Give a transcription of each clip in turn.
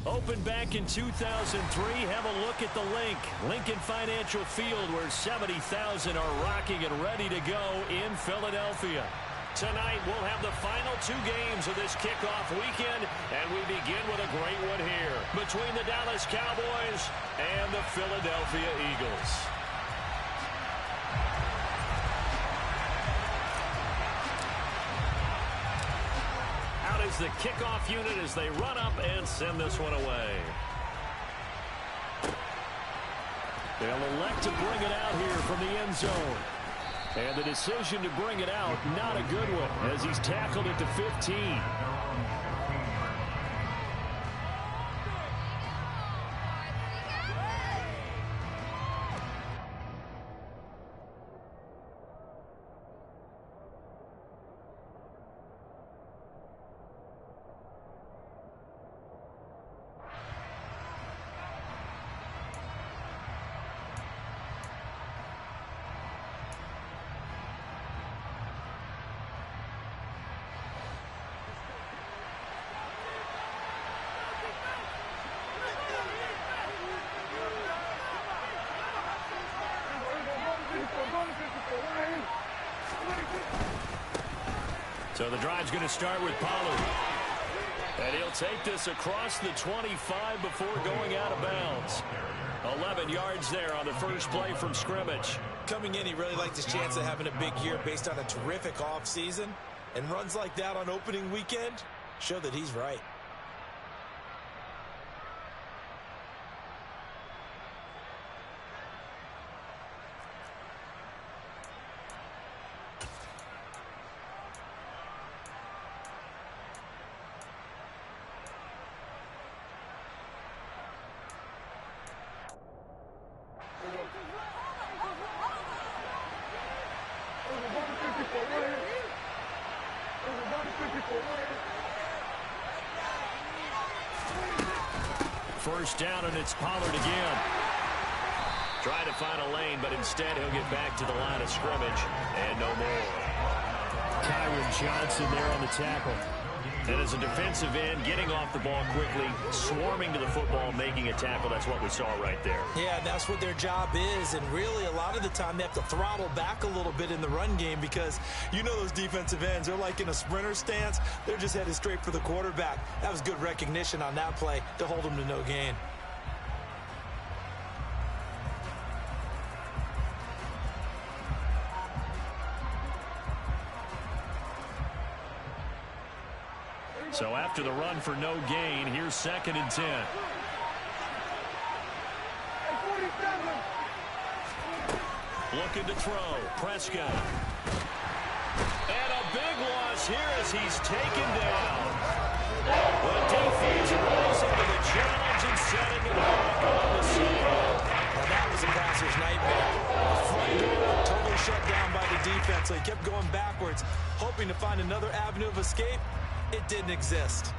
Opened back in 2003, have a look at the Lincoln Financial Field, where 70,000 are rocking and ready to go in Philadelphia. Tonight, we'll have the final 2 games of this kickoff weekend, and we begin with a great one here between the Dallas Cowboys and the Philadelphia Eagles. Out is the kickoff unit as they run up and send this one away. They'll elect to bring it out here from the end zone. And the decision to bring it out, not a good one, as he's tackled at the 15. So the drive's going to start with Pollard. And he'll take this across the 25 before going out of bounds. 11 yards there on the first play from scrimmage. Coming in, he really liked his chance of having a big year based on a terrific offseason. And runs like that on opening weekend show that he's right. First down, and it's Pollard again. Trying to find a lane, but instead he'll get back to the line of scrimmage, and no more. Kyron Johnson there on the tackle. And as a defensive end, getting off the ball quickly, swarming to the football, making a tackle. That's what we saw right there. Yeah, that's what their job is. And really, a lot of the time, they have to throttle back a little bit in the run game because you know those defensive ends, they're like in a sprinter stance. They're just headed straight for the quarterback. That was good recognition on that play to hold them to no gain. So after the run for no gain, here's 2nd and 10. Looking to throw. Prescott. And a big loss here as he's taken down. The defense rising to the challenge and setting it back on the side. Now that was a passer's nightmare. The front door totally shut down by the defense. So he kept going backwards, hoping to find another avenue of escape. It didn't exist.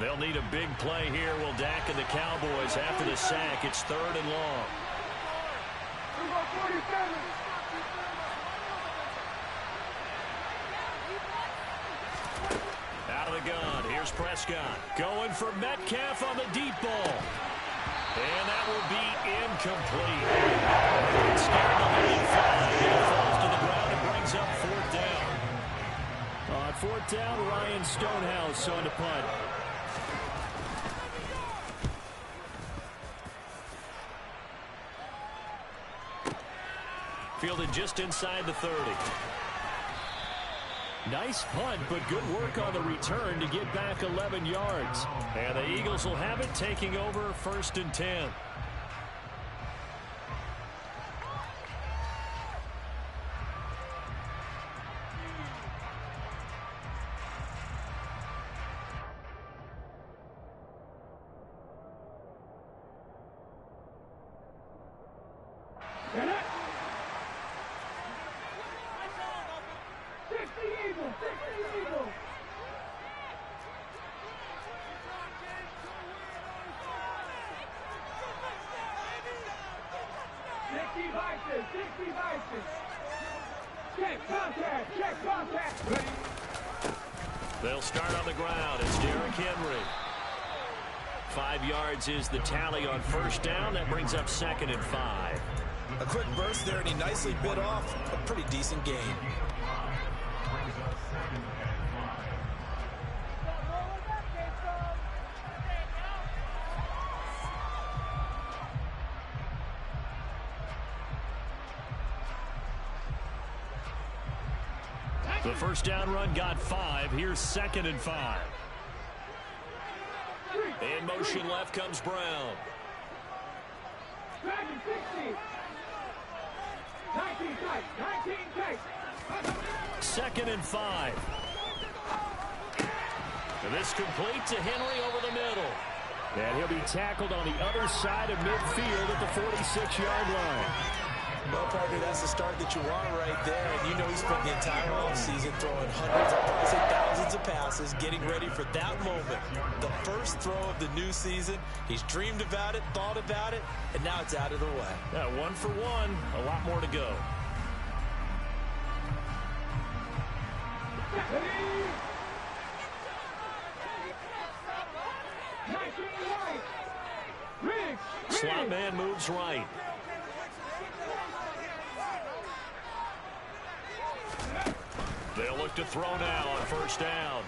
They'll need a big play here. Will Dak and the Cowboys after the sack. It's 3rd and long. Out of the gun. Here's Prescott. Going for Metcalf on the deep ball. And that will be incomplete. It's scared of the 5. It falls to the ground and brings up 4th down. On 4th down, Ryan Stonehouse on the punt. Fielded just inside the 30. Nice punt, but good work on the return to get back 11 yards. And the Eagles will have it, taking over 1st and 10. They'll start on the ground. It's Derrick Henry. 5 yards is the tally on first down. That brings up 2nd and 5. A quick burst there, and he nicely bit off a pretty decent gain. The first down run got 5. Here's 2nd and 5. In motion left comes Brown. 2nd and 5. And this complete to Henry over the middle. And he'll be tackled on the other side of midfield at the 46-yard line. Well, partner, that's the start that you want right there. And you know he spent the entire offseason throwing hundreds, I'll probably say thousands of passes, getting ready for that moment. The first throw of the new season. He's dreamed about it, thought about it, and now it's out of the way. Yeah, 1 for 1. A lot more to go. Slot man moves right. They'll look to throw now on first down.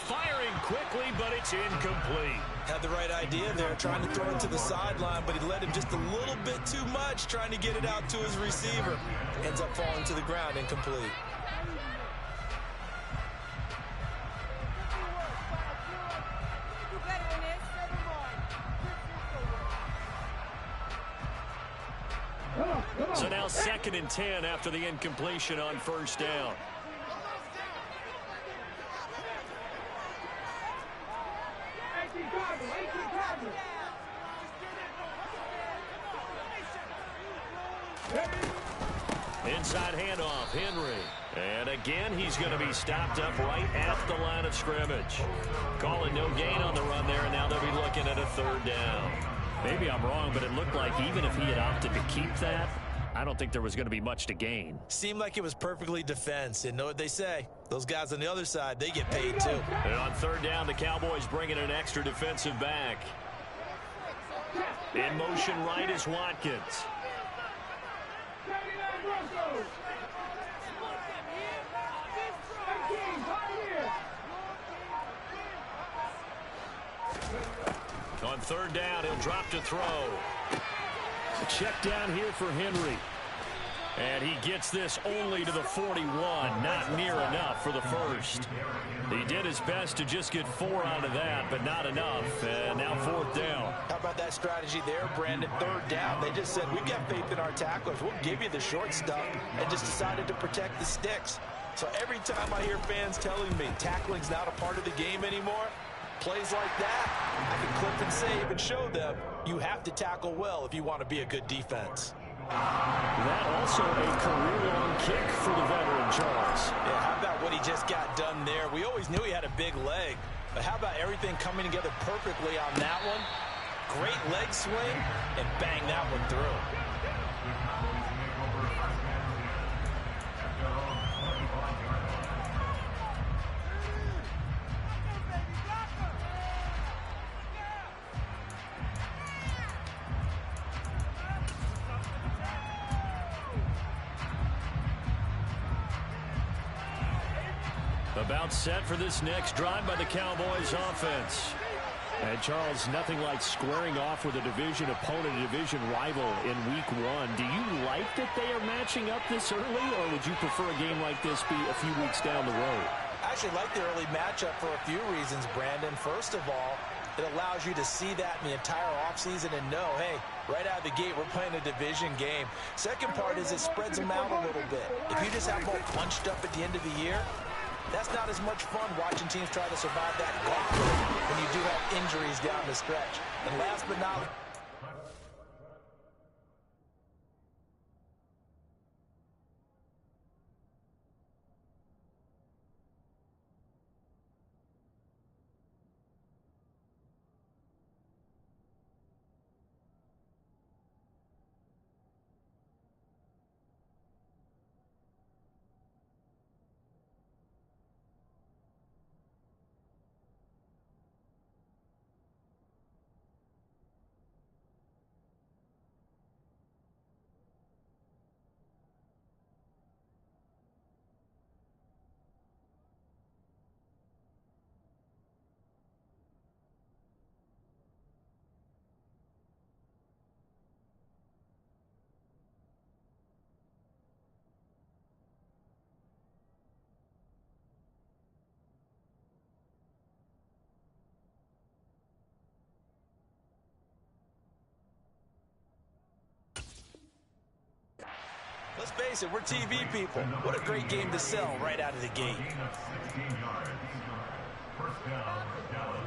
Firing quickly, but it's incomplete. Had the right idea there, trying to throw it to the sideline, but he led him just a little bit too much, trying to get it out to his receiver. Ends up falling to the ground, incomplete. So now 2nd and 10 after the incompletion on first down. Inside handoff, Henry. And again, he's going to be stopped up right at the line of scrimmage. Calling no gain on the run there, and now they'll be looking at a 3rd down. Maybe I'm wrong, but it looked like even if he had opted to keep that, I don't think there was going to be much to gain. Seemed like it was perfectly defense. And know what they say? Those guys on the other side, they get paid too. And on 3rd down, the Cowboys bringing an extra defensive back. In motion right is Watkins. On 3rd down, he'll drop to throw. A check down here for Henry. And he gets this only to the 41. Not near enough for the first. He did his best to just get 4 out of that, but not enough. And now 4th down. How about that strategy there, Brandon? 3rd down. They just said, we've got faith in our tacklers. We'll give you the short stuff, and just decided to protect the sticks. So every time I hear fans telling me tackling's not a part of the game anymore, plays like that, I can clip and save and show them you have to tackle well if you want to be a good defense. That also a career-long kick for the veteran, Charles. Yeah, how about what he just got done there? We always knew he had a big leg, but how about everything coming together perfectly on that one? Great leg swing, and bang that one through. About set for this next drive by the Cowboys offense. And Charles, nothing like squaring off with a division opponent, a division rival in week 1. Do you like that they are matching up this early, or would you prefer a game like this be a few weeks down the road? I actually like the early matchup for a few reasons, Brandon. First of all, it allows you to see that in the entire offseason and know, hey, right out of the gate, we're playing a division game. Second part is it spreads them out a little bit. If you just have them all bunched up at the end of the year, that's not as much fun watching teams try to survive that gauntlet when you do have injuries down the stretch. And last but not least, Let's face it, we're TV people. What a great game to sell right out of the gate. First down, Dallas.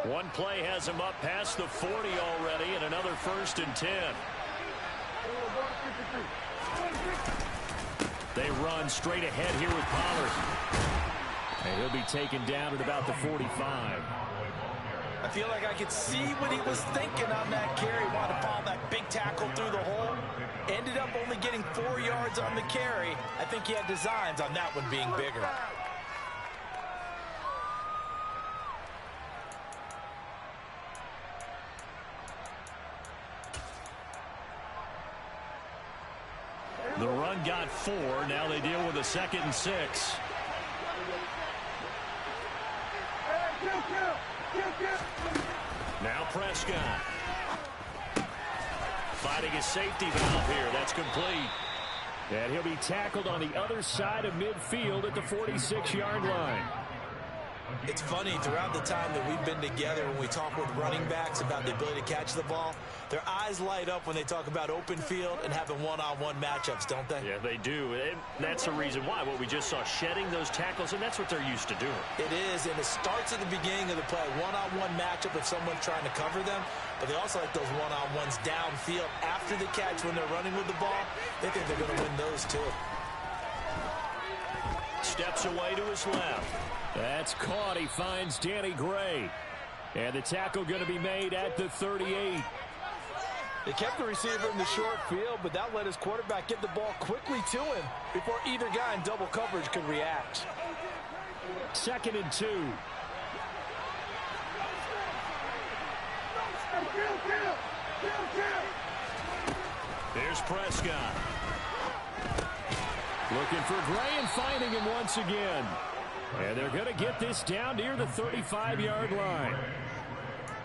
One play has him up past the 40 already, and another 1st and 10. They run straight ahead here with Pollard. And he'll be taken down at about the 45. I feel like I could see what he was thinking on that carry. Wanted to follow that big tackle through the hole. Ended up only getting 4 yards on the carry. I think he had designs on that one being bigger. The run got 4. Now they deal with a 2nd and 6. Now Prescott. Fighting a safety valve here. That's complete. And he'll be tackled on the other side of midfield at the 46-yard line. It's funny, throughout the time that we've been together, when we talk with running backs about the ability to catch the ball, their eyes light up when they talk about open field and having one-on-one matchups, don't they? Yeah, they do. And that's the reason why. What we just saw, shedding those tackles, and that's what they're used to doing. It is, and it starts at the beginning of the play. One-on-one matchup if someone's trying to cover them, but they also like those one-on-ones downfield after the catch when they're running with the ball. They think they're going to win those, too. Steps away to his left. That's caught. He finds Danny Gray. And the tackle going to be made at the 38. They kept the receiver in the short field, but that let his quarterback get the ball quickly to him before either guy in double coverage could react. 2nd and 2. Here's Prescott. Looking for Gray and finding him once again. And they're going to get this down near the 35-yard line.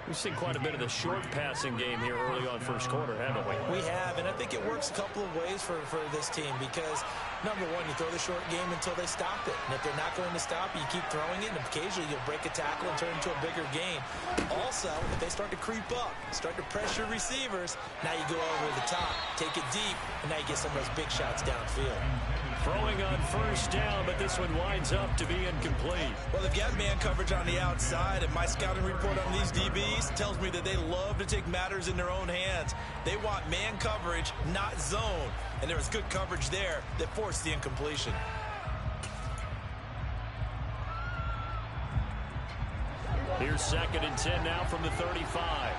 We've seen quite a bit of the short passing game here early on first quarter, haven't we? We have, and I think it works a couple of ways for this team because, number one, you throw the short game until they stop it. And if they're not going to stop it, you keep throwing it, and occasionally you'll break a tackle and turn it into a bigger game. Also, if they start to creep up, start to pressure receivers, now you go over the top, take it deep, and now you get some of those big shots downfield. Throwing on first down, but this one winds up to be incomplete. Well, they've got man coverage on the outside, and my scouting report on these DBs tells me that they love to take matters in their own hands. They want man coverage, not zone. And there was good coverage there that forced the incompletion. Here's 2nd and 10 now from the 35.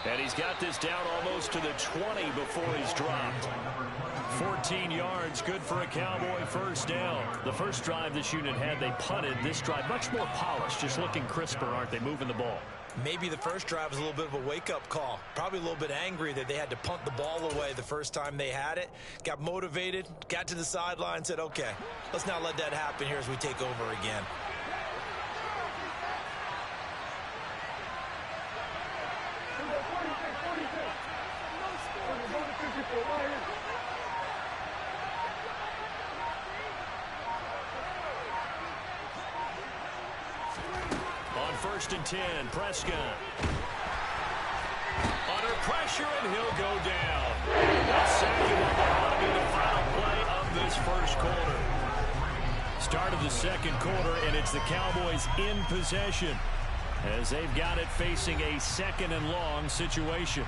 And he's got this down almost to the 20 before he's dropped. 14 yards, good for a Cowboy first down. The first drive this unit had, they punted. This drive, much more polished, just looking crisper, aren't they, moving the ball? Maybe the first drive was a little bit of a wake-up call. Probably a little bit angry that they had to punt the ball away the first time they had it. Got motivated, got to the sideline, said, okay, let's not let that happen here as we take over again. On 1st and 10, Prescott. Under pressure, and he'll go down. A sack, and that'll be the final play of this first quarter. Start of the second quarter, and it's the Cowboys in possession as they've got it facing a 2nd and long situation.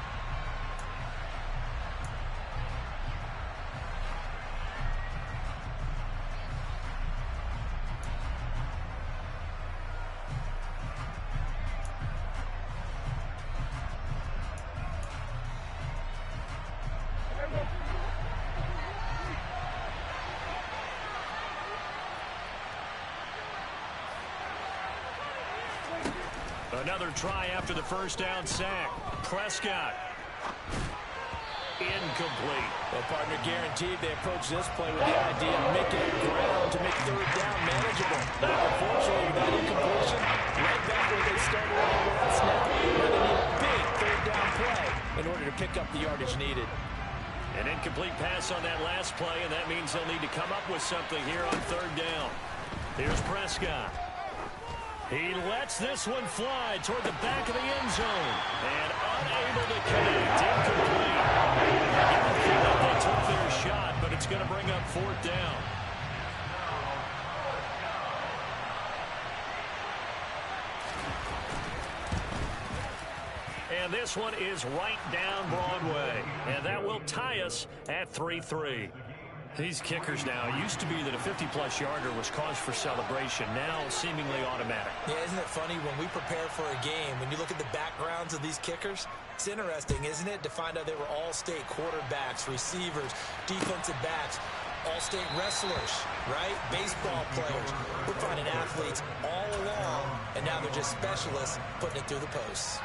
Another try after the first down sack. Prescott. Incomplete. Well, partner, guaranteed they approach this play with the idea of making up ground to make third down manageable. Unfortunately, with that incompletion, right back where they started on the last snap, now they need a big third down play in order to pick up the yardage needed. An incomplete pass on that last play, and that means they'll need to come up with something here on third down. Here's Prescott. He lets this one fly toward the back of the end zone. And unable to connect. Incomplete. They took their shot, but it's going to bring up fourth down. And this one is right down Broadway. And that will tie us at 3-3. These kickers now, used to be that a 50-plus yarder was cause for celebration. Now seemingly automatic. Yeah, isn't it funny when we prepare for a game, when you look at the backgrounds of these kickers, it's interesting, isn't it, to find out they were all-state quarterbacks, receivers, defensive backs, all-state wrestlers, right? Baseball players. We're finding athletes all along, and now they're just specialists putting it through the posts.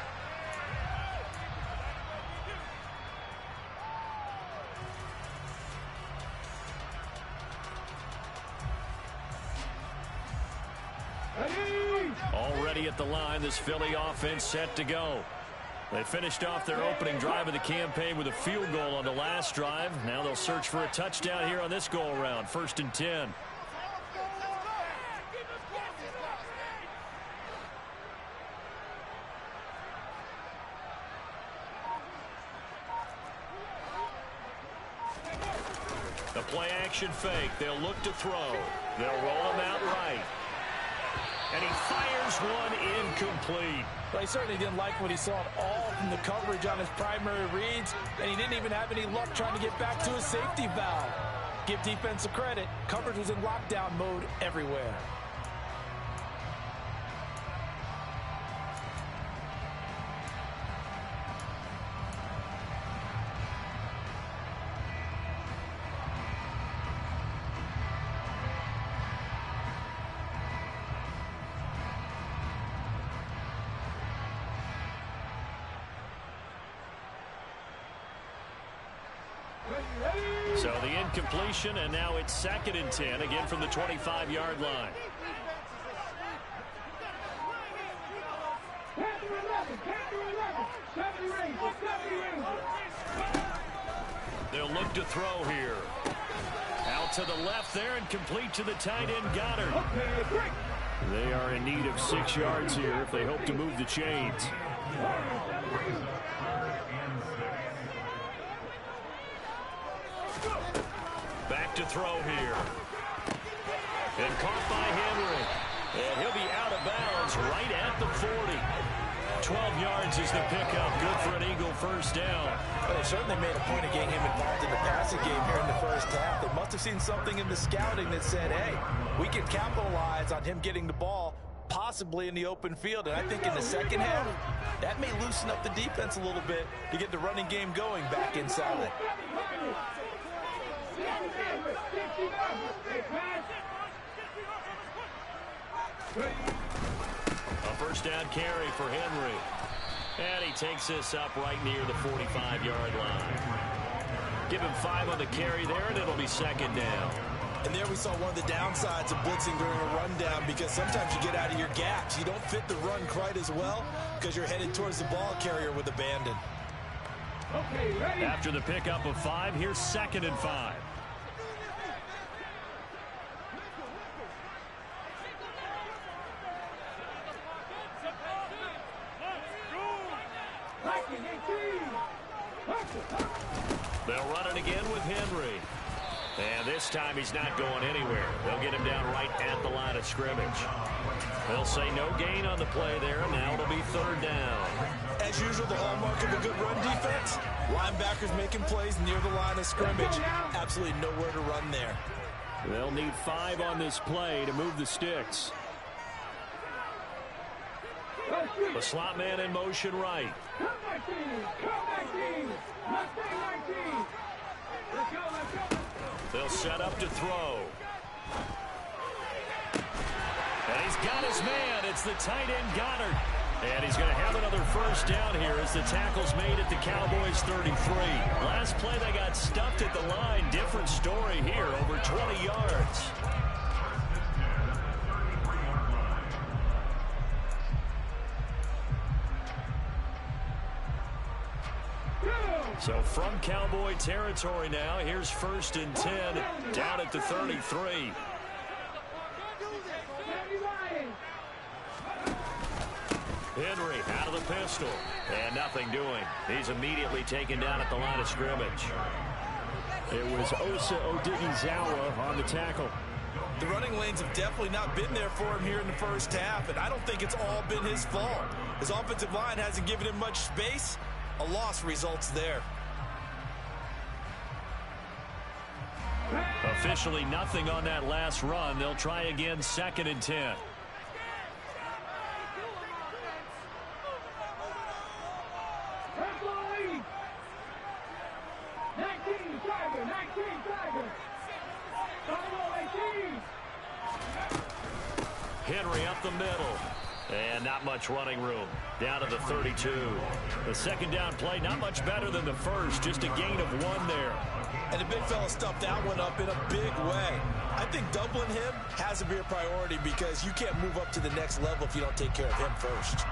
Already at the line, this Philly offense set to go. They finished off their opening drive of the campaign with a field goal on the last drive. Now they'll search for a touchdown here on this go-around. 1st and 10. The play action fake. They'll look to throw. They'll roll him out right. And he fires one incomplete. Well, he certainly didn't like what he saw at all from the coverage on his primary reads, and he didn't even have any luck trying to get back to his safety valve. Give defense a credit. Coverage was in lockdown mode everywhere. So the incompletion, and now it's 2nd and 10, again from the 25-yard line. They'll look to throw here. Out to the left there and complete to the tight end Goddard. They are in need of 6 yards here if they hope to move the chains. Back to throw here. And caught by Henry. And he'll be out of bounds right at the 40. 12 yards is the pickup. Good for an Eagle first down. Well, they certainly made a point of getting him involved in the passing game here in the first half. They must have seen something in the scouting that said, hey, we can capitalize on him getting the ball possibly in the open field. And I think in the second half, that may loosen up the defense a little bit to get the running game going back inside. A first down carry for Henry. And he takes this up right near the 45-yard line. Give him 5 on the carry there, and it'll be 2nd down. And there we saw one of the downsides of blitzing during a rundown, because sometimes you get out of your gaps. You don't fit the run quite as well because you're headed towards the ball carrier with abandon. Okay, after the pickup of 5, here's 2nd and 5. They'll run it again with Henry. And this time he's not going anywhere. They'll get him down right at the line of scrimmage. They'll say no gain on the play there, and now it'll be 3rd down. As usual, the hallmark of a good run defense, linebackers making plays near the line of scrimmage. Absolutely nowhere to run there. They'll need 5 on this play to move the sticks. The slot man in motion right. They'll set up to throw. And he's got his man. It's the tight end Goddard. And he's going to have another first down here as the tackle's made at the Cowboys 33. Last play, they got stuffed at the line. Different story here, over 20 yards. So from Cowboy territory now, here's 1st and 10 down at the 33. Henry out of the pistol. And nothing doing. He's immediately taken down at the line of scrimmage. It was Osa Odighizuwa on the tackle. The running lanes have definitely not been there for him here in the first half, and I don't think it's all been his fault. His offensive line hasn't given him much space. A loss results there. Officially nothing on that last run. They'll try again, 2nd and 10. Henry up the middle. And not much running room. Down to the 32. The 2nd down play, not much better than the first. Just a gain of 1 there. And the big fella stuffed that one up in a big way. I think doubling him has to be a priority because you can't move up to the next level if you don't take care of him first.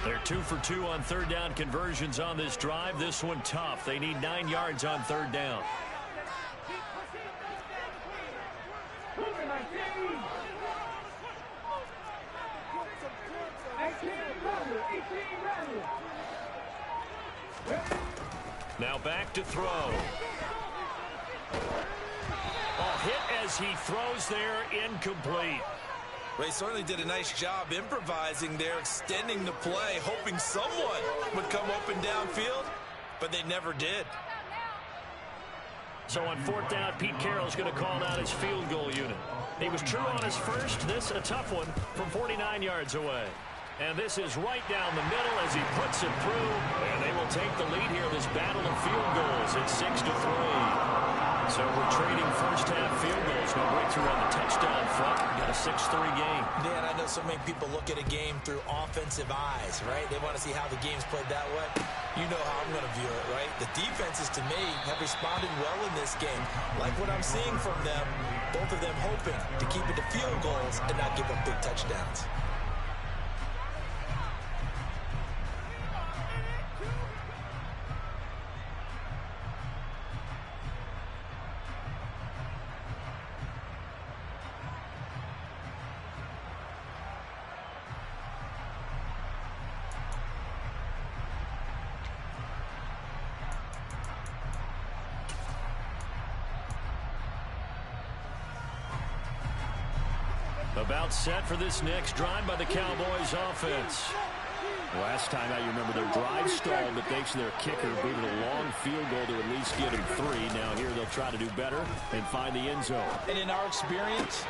They're 2 for 2 on 3rd down conversions on this drive. This one tough. They need 9 yards on 3rd down. Now back to throw. Hit as he throws there, incomplete. Ray certainly did a nice job improvising there, extending the play, hoping someone would come open downfield, but they never did. So on 4th down, Pete Carroll's going to call out his field goal unit. He was true on his first. This a tough one from 49 yards away. And this is right down the middle as he puts it through. And they will take the lead here, this battle of field goals. It's 6-3. So we're trading first half field goals. No breakthrough on the touchdown front. Got a 6-3 game. Dan, I know so many people look at a game through offensive eyes, right? They want to see how the game's played that way. You know how I'm going to view it, right? The defenses, to me, have responded well in this game. Like what I'm seeing from them, both of them hoping to keep it to field goals and not give up big touchdowns. About set for this next drive by the Cowboys offense. Last time out, you remember their drive stalled, but thanks to their kicker, booted a long field goal to at least get him 3. Now here they'll try to do better and find the end zone. And in our experience,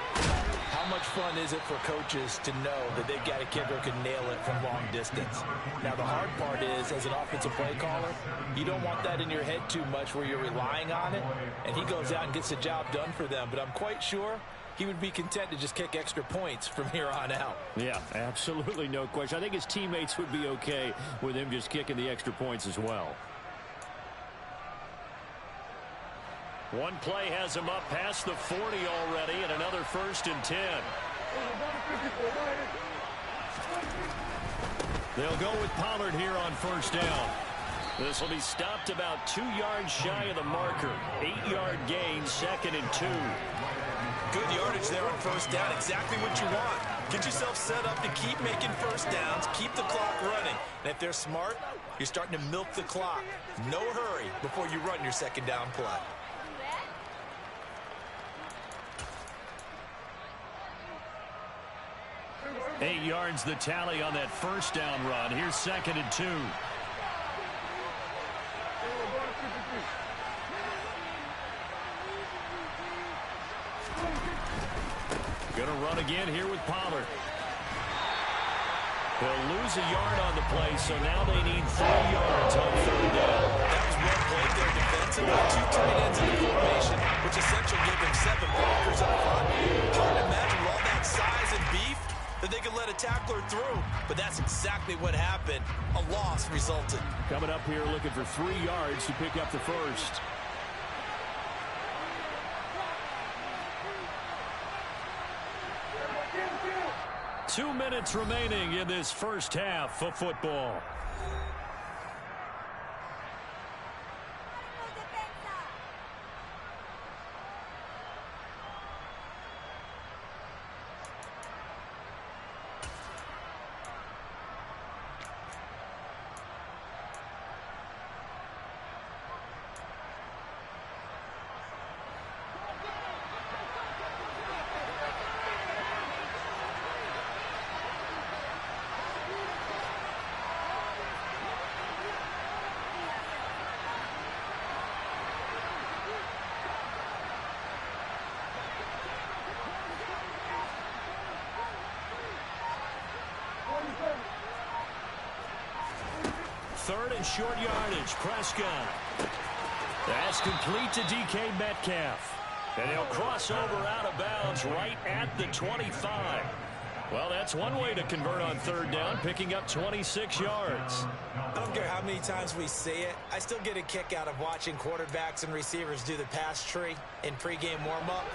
how much fun is it for coaches to know that they've got a kicker who can nail it from long distance? Now the hard part is, as an offensive play caller, you don't want that in your head too much where you're relying on it, and he goes out and gets the job done for them. But I'm quite sure he would be content to just kick extra points from here on out. Yeah, absolutely no question. I think his teammates would be okay with him just kicking the extra points as well. One play has him up past the 40 already, and another 1st and 10. They'll go with Pollard here on 1st down. This will be stopped about 2 yards shy of the marker. 8-yard gain, 2nd and 2. Good yardage there on 1st down. Exactly what you want. Get yourself set up to keep making 1st downs, keep the clock running. And if they're smart, you're starting to milk the clock. No hurry before you run your 2nd down play. Eight yards the tally on that 1st down run. Here's 2nd and 2. Going to run again here with Pollard. He'll lose a yard on the play, so now they need 3 yards on 3rd down. That was well played there defensively. 2 tight ends in the formation, which essentially gave them 7 blockers up front. Hard to imagine let a tackler through, but that's exactly what happened. A loss resulted. Coming up here looking for 3 yards to pick up the first. Two minutes remaining in this first half of football. Third and short yardage. Prescott. That's complete to DK Metcalf. And he'll cross over out of bounds right at the 25. Well, that's one way to convert on third down, picking up 26 yards. I don't care how many times we see it. I still get a kick out of watching quarterbacks and receivers do the pass tree in pregame warm-up.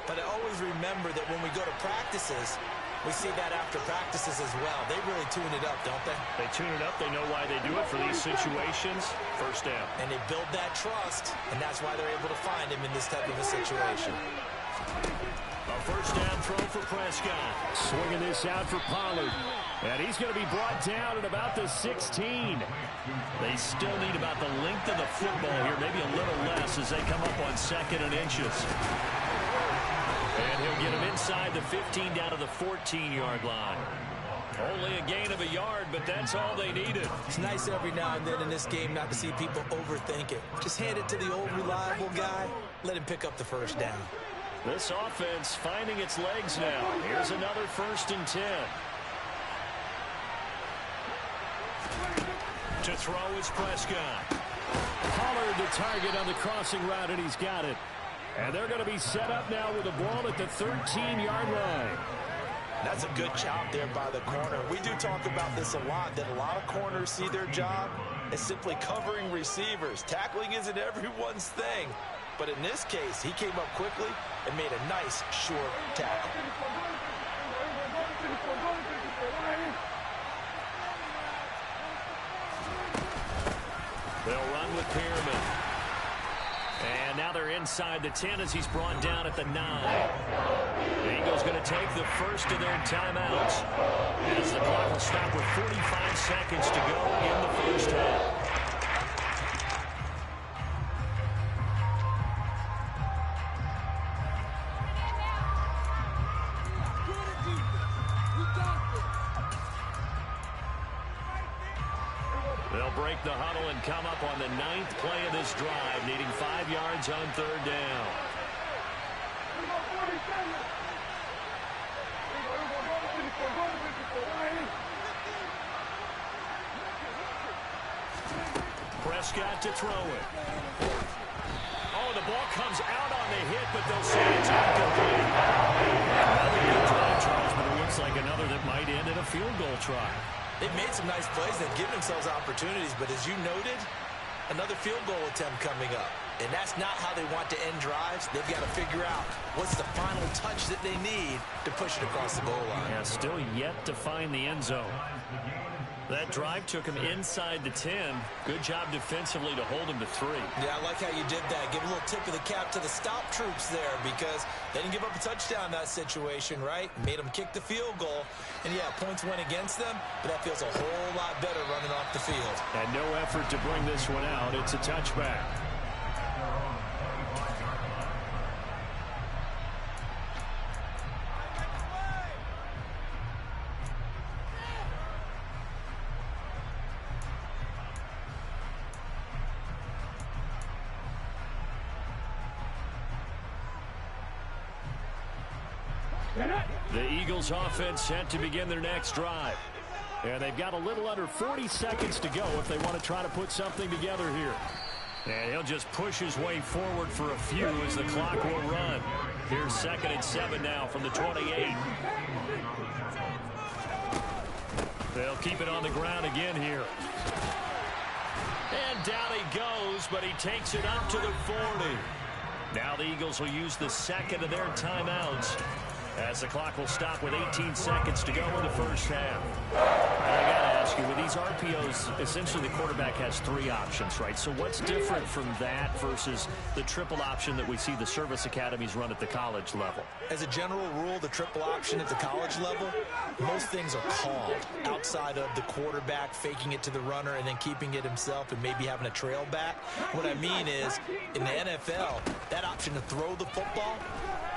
But I always remember that when we go to practices, we see that after practices as well. They really tune it up, don't they? They tune it up. They know why they do it for these situations. First down. And they build that trust, and that's why they're able to find him in this type of a situation. A first down throw for Prescott. Swinging this out for Pollard. And he's going to be brought down at about the 16. They still need about the length of the football here, maybe a little less as they come up on 2nd and inches. And he'll get him inside the 15 down to the 14-yard line. Only a gain of a yard, but that's all they needed. It's nice every now and then in this game not to see people overthink it. Just hand it to the old reliable guy. Let him pick up the first down. This offense finding its legs now. Here's another 1st and 10. To throw is Prescott. Pollard the target on the crossing route, and he's got it. And they're going to be set up now with the ball at the 13-yard line. That's a good job there by the corner. We do talk about this a lot, that a lot of corners see their job as simply covering receivers. Tackling isn't everyone's thing. But in this case, he came up quickly and made a nice, short tackle. They'll run with Pearman. And now they're inside the 10 as he's brought down at the 9. The Eagles going to take the first of their timeouts as the clock will stop with 45 seconds to go in the first half. They'll break the huddle and come up on the 9th play of this drive, needing 5 yards on third down. Prescott to throw it. Oh, the ball comes out on the hit, but they'll say it's incomplete. Another good drive, Charles, but it looks like another that might end in a field goal try. They've made some nice plays. They've given themselves opportunities. But as you noted, another field goal attempt coming up. And that's not how they want to end drives. They've got to figure out what's the final touch that they need to push it across the goal line. Yeah, still yet to find the end zone. That drive took him inside the 10. Good job defensively to hold him to 3. Yeah, I like how you did that. Give a little tip of the cap to the stop troops there because they didn't give up a touchdown in that situation, right? Made them kick the field goal. And, yeah, points went against them, but that feels a whole lot better running off the field. And no effort to bring this one out. It's a touchback. The Eagles offense set to begin their next drive. And they've got a little under 40 seconds to go if they want to try to put something together here. And he'll just push his way forward for a few as the clock will run. Here's 2nd and 7 now from the 28. They'll keep it on the ground again here. And down he goes, but he takes it up to the 40. Now the Eagles will use the second of their timeouts as the clock will stop with 18 seconds to go in the first half. I got to ask you, with these RPOs, essentially the quarterback has three options, right? So what's different from that versus the triple option that we see the service academies run at the college level? As a general rule, the triple option at the college level, most things are called outside of the quarterback faking it to the runner and then keeping it himself and maybe having a trail back. What I mean is, in the NFL, that option to throw the football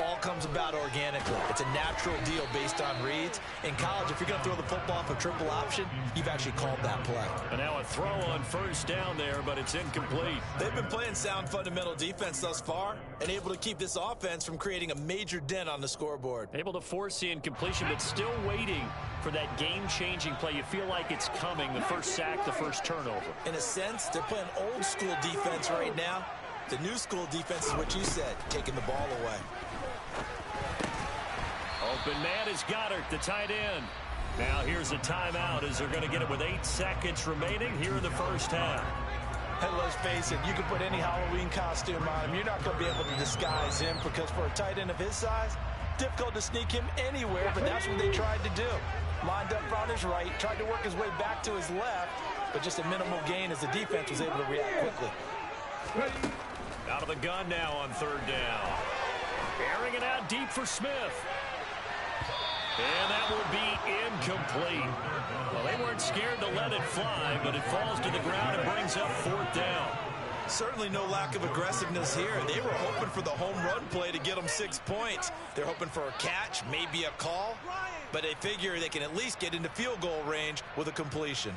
all comes about organically. It's a natural deal based on reads. In college, if you're going to throw the football off a triple option, you've actually called that play. And now a throw on first down there, but it's incomplete. They've been playing sound fundamental defense thus far and able to keep this offense from creating a major dent on the scoreboard. Able to force the incompletion, but still waiting for that game-changing play. You feel like it's coming, the first sack, the first turnover. In a sense, they're playing old school defense right now. The new school defense is what you said, taking the ball away. Open man is Goddard, the tight end. Now here's a timeout as they're going to get it with 8 seconds remaining here in the first half. And let's face it, you can put any Halloween costume on him. You're not going to be able to disguise him because for a tight end of his size, difficult to sneak him anywhere, but that's what they tried to do. Lined up on his right, tried to work his way back to his left, but just a minimal gain as the defense was able to react quickly. Out of the gun now on third down. Airing it out deep for Smith. And that would be incomplete. Well, they weren't scared to let it fly, but it falls to the ground and brings up fourth down. Certainly no lack of aggressiveness here. They were hoping for the home run play to get them 6 points. They're hoping for a catch, maybe a call, but they figure they can at least get into field goal range with a completion.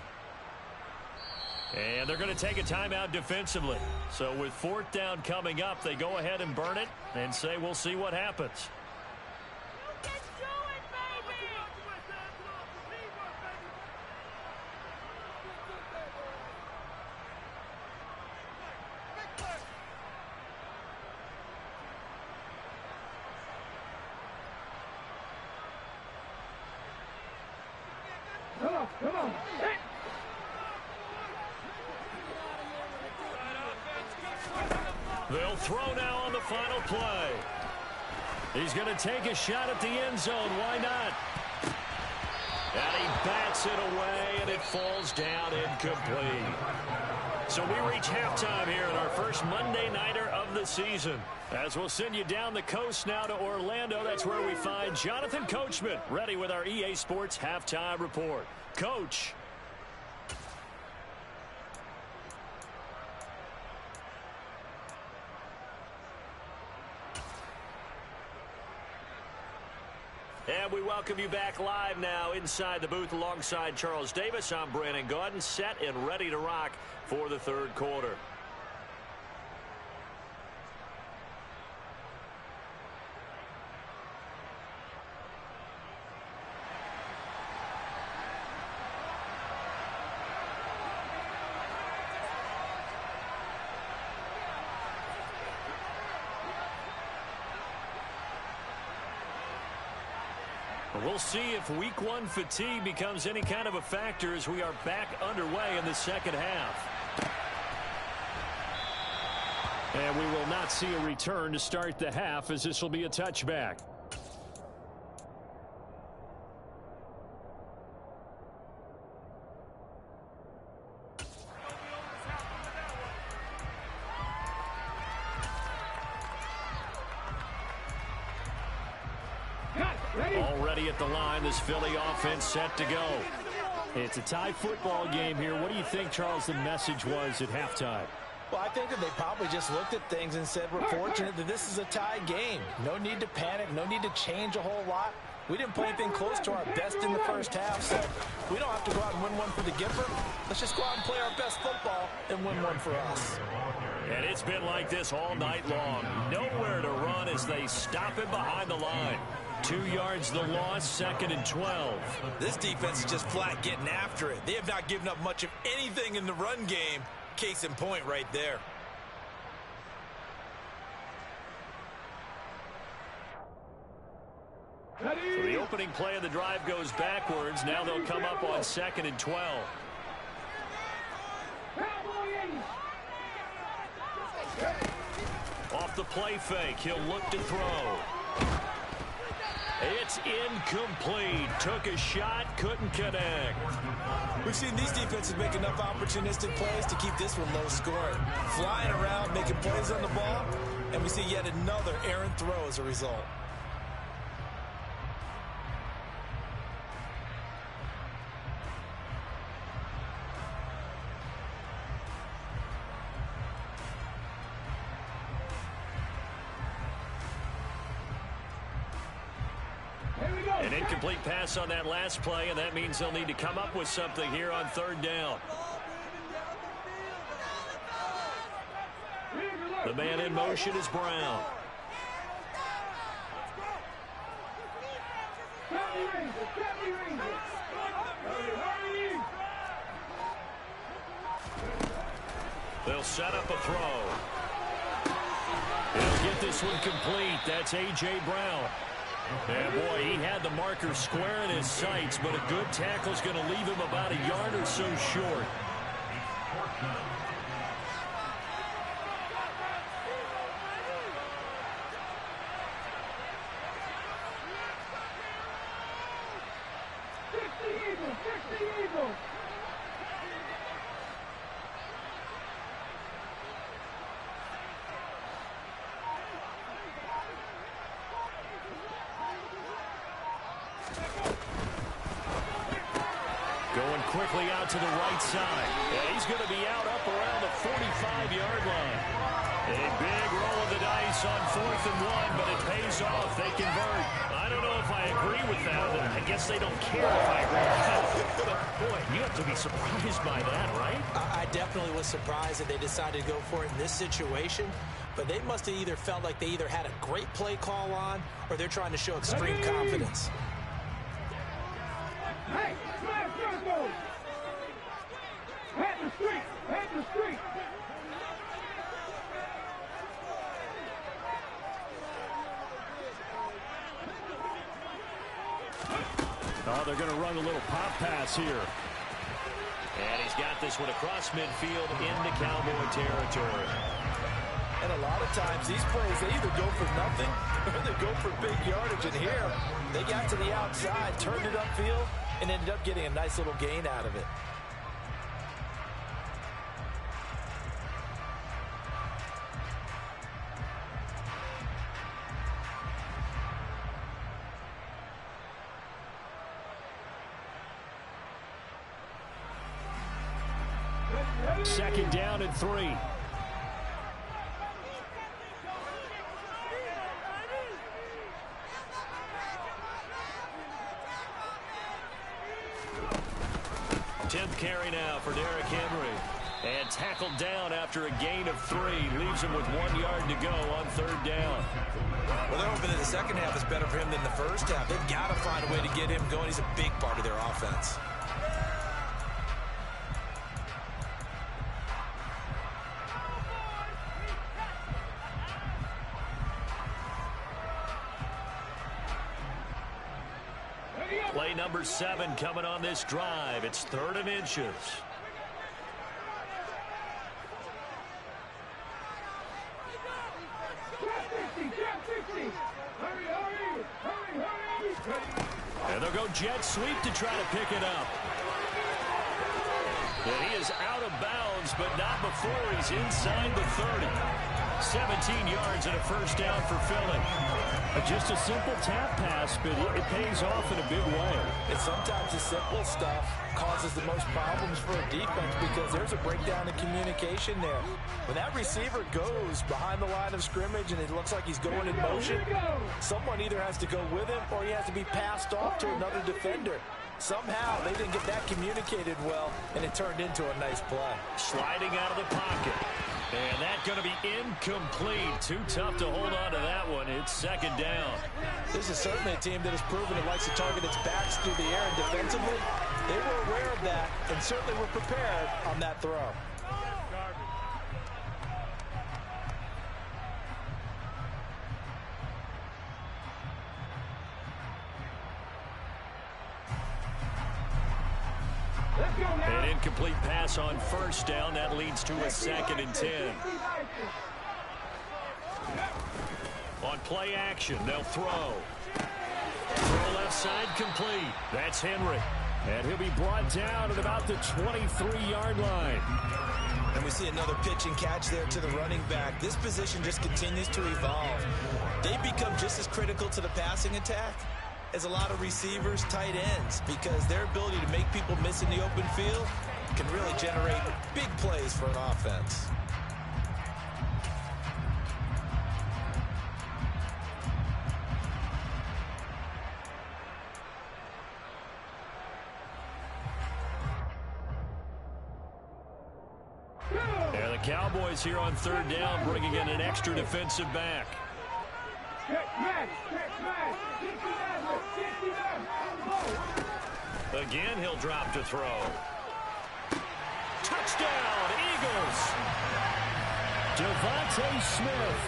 And they're going to take a timeout defensively. So with fourth down coming up, they go ahead and burn it and say we'll see what happens. Come on. They'll throw now on the final play. He's going to take a shot at the end zone. Why not? And he bats it away, and it falls down incomplete. So we reach halftime here in our first Monday Nighter of the season. As we'll send you down the coast now to Orlando, that's where we find Jonathan Coachman ready with our EA Sports Halftime Report. Coach. And we welcome you back live now inside the booth alongside Charles Davis. I'm Brandon Gaudin, set and ready to rock for the third quarter. We'll see if week one fatigue becomes any kind of a factor as we are back underway in the second half. And we will not see a return to start the half as this will be a touchback. Already at the line, this Philly offense set to go. It's a tie football game here. What do you think, Charles, the message was at halftime? Well, I think that they probably just looked at things and said, we're fortunate that this is a tie game. No need to panic, no need to change a whole lot. We didn't play anything close to our best in the first half, so we don't have to go out and win one for the Gipper. Let's just go out and play our best football and win one for us. And it's been like this all night long. Nowhere to run as they stop him behind the line. 2 yards the loss, 2nd and 12. This defense is just flat getting after it. They have not given up much of anything in the run game. Case in point right there. So the opening play of the drive goes backwards. Now they'll come up on 2nd and 12. Off the play fake, he'll look to throw. It's incomplete. Took a shot, couldn't connect. We've seen these defenses make enough opportunistic plays to keep this one low scoring. Flying around, making plays on the ball, and we see yet another errant throw as a result. An incomplete pass on that last play, and that means they'll need to come up with something here on 3rd down. The man in motion is Brown. They'll set up a throw. He'll get this one complete. That's A.J. Brown. And boy, he had the marker square in his sights, but a good tackle is going to leave him about a yard or so short. Going quickly out to the right side. Yeah, he's going to be out up around the 45-yard line. A big roll of the dice on 4th and 1, but it pays off. They convert. I don't know if I agree with that. I guess they don't care if I agree with that. But, boy, you have to be surprised by that, right? I definitely was surprised that they decided to go for it in this situation, but they must have either felt like they either had a great play call on or they're trying to show extreme confidence. Hey, smash Broncos! Head the street! Head the street! Oh, they're going to run a little pop pass here. And he's got this one across midfield into Cowboy territory. And a lot of times these plays, they either go for nothing or they go for big yardage. And here, they got to the outside, turned it upfield, and ended up getting a nice little gain out of it. Second down and 3. Tenth carry now for Derrick Henry. And tackled down after a gain of 3. Leaves him with 1 yard to go on 3rd down. Well, they're hoping that the second half is better for him than the first half. They've got to find a way to get him going. He's a big part of their offense. Play number 7 coming on this drive. It's 3rd and inches. And they'll go jet sweep to try to pick it up. And he is out of bounds, but not before he's inside the 30. 17 yards and a first down for Philly. Just a simple tap pass, but it pays off in a big way. And sometimes the simple stuff causes the most problems for a defense because there's a breakdown in communication there. When that receiver goes behind the line of scrimmage and it looks like he's going in motion, someone either has to go with him or he has to be passed off to another defender. Somehow they didn't get that communicated well, and it turned into a nice play. Sliding out of the pocket. And that's going to be incomplete. Too tough to hold on to that one. It's 2nd down. This is certainly a team that has proven it likes to target its backs through the air, and defensively, they were aware of that and certainly were prepared on that throw. An incomplete pass on first down. That leads to a 2nd and 10. On play action, they'll throw. Throw left side complete. That's Henry. And he'll be brought down at about the 23-yard line. And we see another pitch and catch there to the running back. This position just continues to evolve. They become just as critical to the passing attack as a lot of receivers, tight ends, because their ability to make people miss in the open field can really generate big plays for an offense. And the Cowboys here on 3rd down, bringing in an extra defensive back. Again, he'll drop to throw. Touchdown, Eagles! Devontae Smith,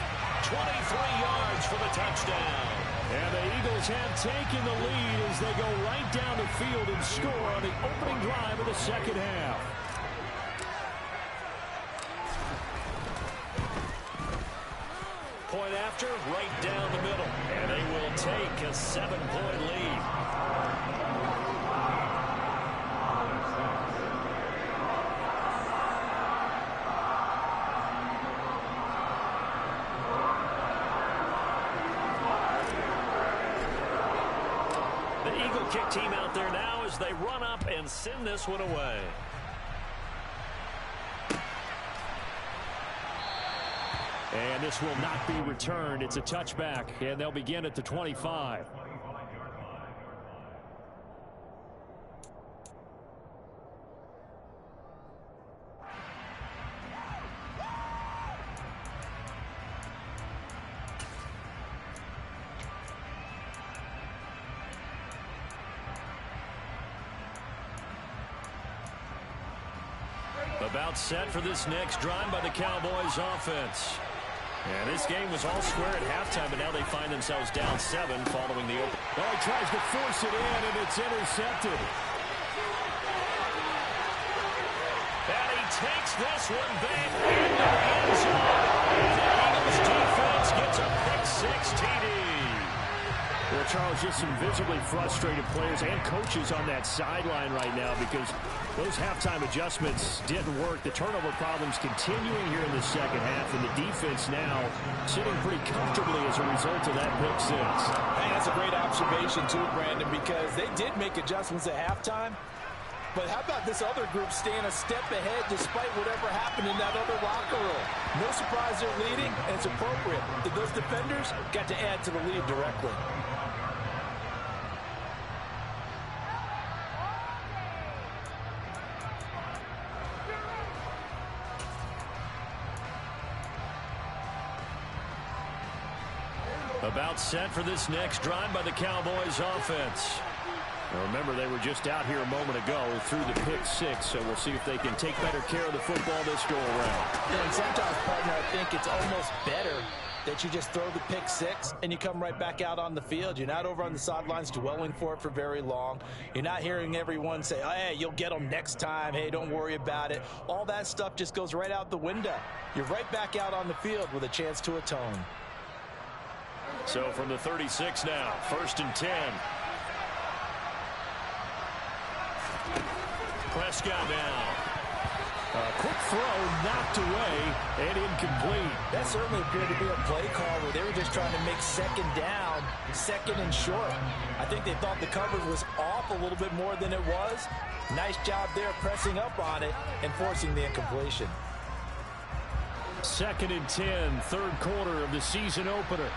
23 yards for the touchdown. And the Eagles have taken the lead as they go right down the field and score on the opening drive of the 2nd half. Point after, right down the middle. And they will take a 7-point lead. The Eagle kick team out there now as they run up and send this one away. And this will not be returned. It's a touchback, and they'll begin at the 25. About set for this next drive by the Cowboys offense. And this game was all square at halftime, but now they find themselves down 7 following the open. Oh, he tries to force it in, and it's intercepted. And he takes this one back into the end zone. The Eagles defense gets a pick-6 TD. Well, Charles, just some visibly frustrated players and coaches on that sideline right now because those halftime adjustments didn't work. The turnover problems continuing here in the 2nd half, and the defense now sitting pretty comfortably as a result of that pick-6. Hey, that's a great observation too, Brandon, because they did make adjustments at halftime. But how about this other group staying a step ahead despite whatever happened in that other locker room? No surprise they're leading, and it's appropriate. Those defenders got to add to the lead directly. About set for this next drive by the Cowboys offense. Now remember, they were just out here a moment ago through the pick-6, so we'll see if they can take better care of the football this go-around. And sometimes, partner, I think it's almost better that you just throw the pick-6 and you come right back out on the field. You're not over on the sidelines dwelling for it for very long. You're not hearing everyone say, oh, hey, you'll get them next time. Hey, don't worry about it. All that stuff just goes right out the window. You're right back out on the field with a chance to atone. So from the 36 now, 1st and 10. Prescott now. A quick throw knocked away and incomplete. That certainly appeared to be a play call where they were just trying to make 2nd down, 2nd and short. I think they thought the coverage was off a little bit more than it was. Nice job there pressing up on it and forcing the incompletion. 2nd and 10, 3rd quarter of the season opener.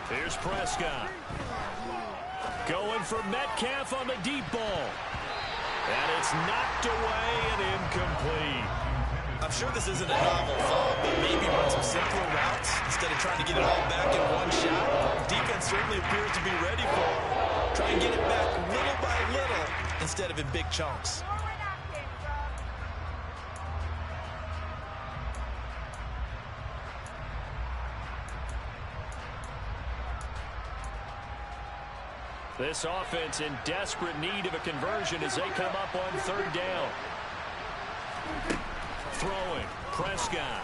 Here's Prescott. Going for Metcalf on the deep ball. And it's knocked away and incomplete. I'm sure this isn't a novel thought, but maybe run some simpler routes instead of trying to get it all back in one shot. Defense certainly appears to be ready for it. Try and get it back little by little instead of in big chunks. This offense in desperate need of a conversion as they come up on third down. Throwing. Prescott.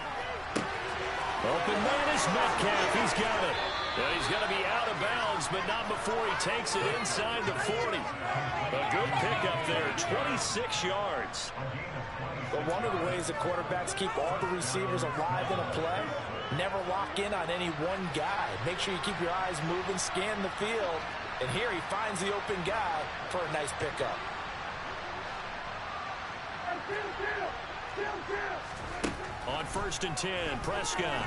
Open man is Metcalf. He's got it. And he's going to be out of bounds, but not before he takes it inside the 40. A good pickup there, 26 yards. But one of the ways that quarterbacks keep all the receivers alive in a play, never lock in on any one guy. Make sure you keep your eyes moving, scan the field. And here he finds the open guy for a nice pickup. On 1st and 10, Prescott.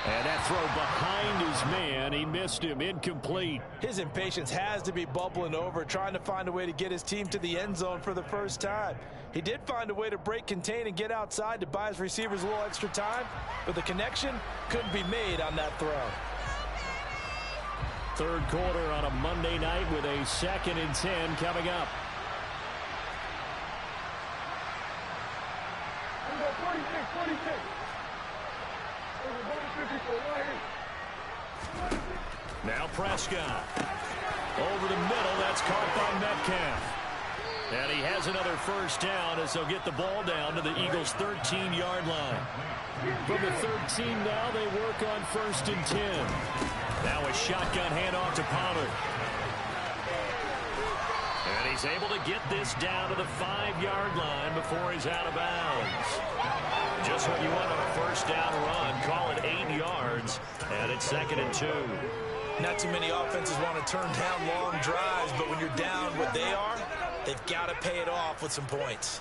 And that throw behind his man. He missed him. Incomplete. His impatience has to be bubbling over, trying to find a way to get his team to the end zone for the first time. He did find a way to break contain and get outside to buy his receivers a little extra time, but the connection couldn't be made on that throw. Third quarter on a Monday night with a 2nd and 10 coming up. Now Prescott. Over the middle. That's caught by Metcalf. And he has another first down as they'll get the ball down to the Eagles' 13-yard line. From the 13 now, they work on 1st and 10. Now a shotgun handoff to Pollard. And he's able to get this down to the 5-yard line before he's out of bounds. Just what you want on a first down run. Call it 8 yards. And it's 2nd and 2. Not too many offenses want to turn down long drives, but when you're down what they are, they've got to pay it off with some points.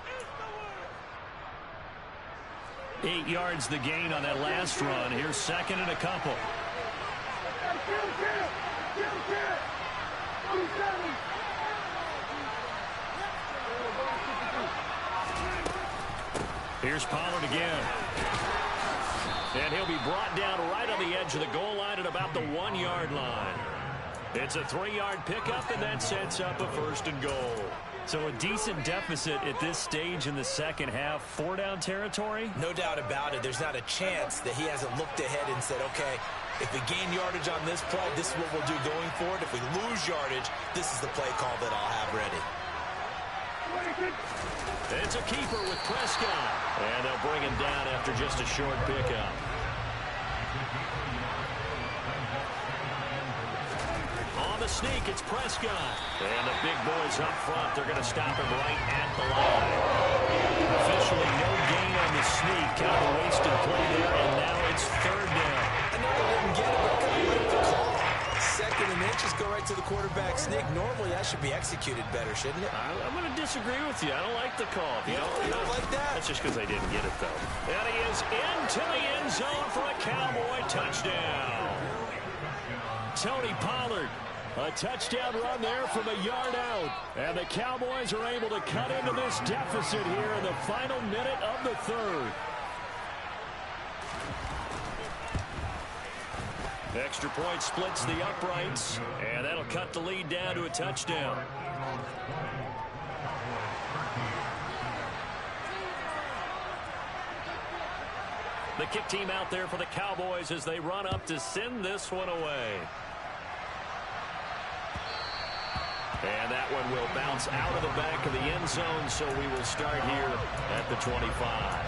8 yards the gain on that last run. Here's 2nd and a couple. Here's Pollard again. And he'll be brought down right on the edge of the goal line at about the 1-yard line. It's a 3-yard pickup, and that sets up a 1st and goal. So a decent deficit at this stage in the second half. 4-down territory? No doubt about it. There's not a chance that he hasn't looked ahead and said, okay, if we gain yardage on this play, this is what we'll do going forward. If we lose yardage, this is the play call that I'll have ready. It's a keeper with Prescott. And they'll bring him down after just a short pickup. On the sneak, it's Prescott. And the big boys up front, they're going to stop him right at the line. Officially no gain on the sneak. Kind of a wasted play there, and now it's 3rd down. I know they didn't get it, but I kind of like the call. 2nd and inches go right to the quarterback sneak. Normally, that should be executed better, shouldn't it? I'm going to disagree with you. I don't like the call. You don't like that? That's just because they didn't get it, though. And he is into the end zone for a Cowboy touchdown. Tony Pollard. A touchdown run there from a yard out. And the Cowboys are able to cut into this deficit here in the final minute of the 3rd. Extra point splits the uprights, and that'll cut the lead down to a touchdown. The kick team out there for the Cowboys as they run up to send this one away. And that one will bounce out of the back of the end zone, so we will start here at the 25.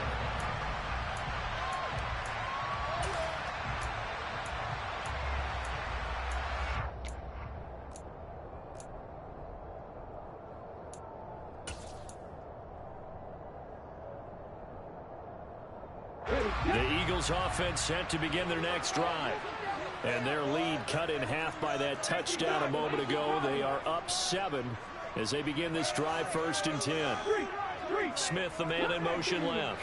The Eagles offense set to begin their next drive. And their lead cut in half by that touchdown a moment ago. They are up 7 as they begin this drive. 1st and 10. Smith, the man in motion left.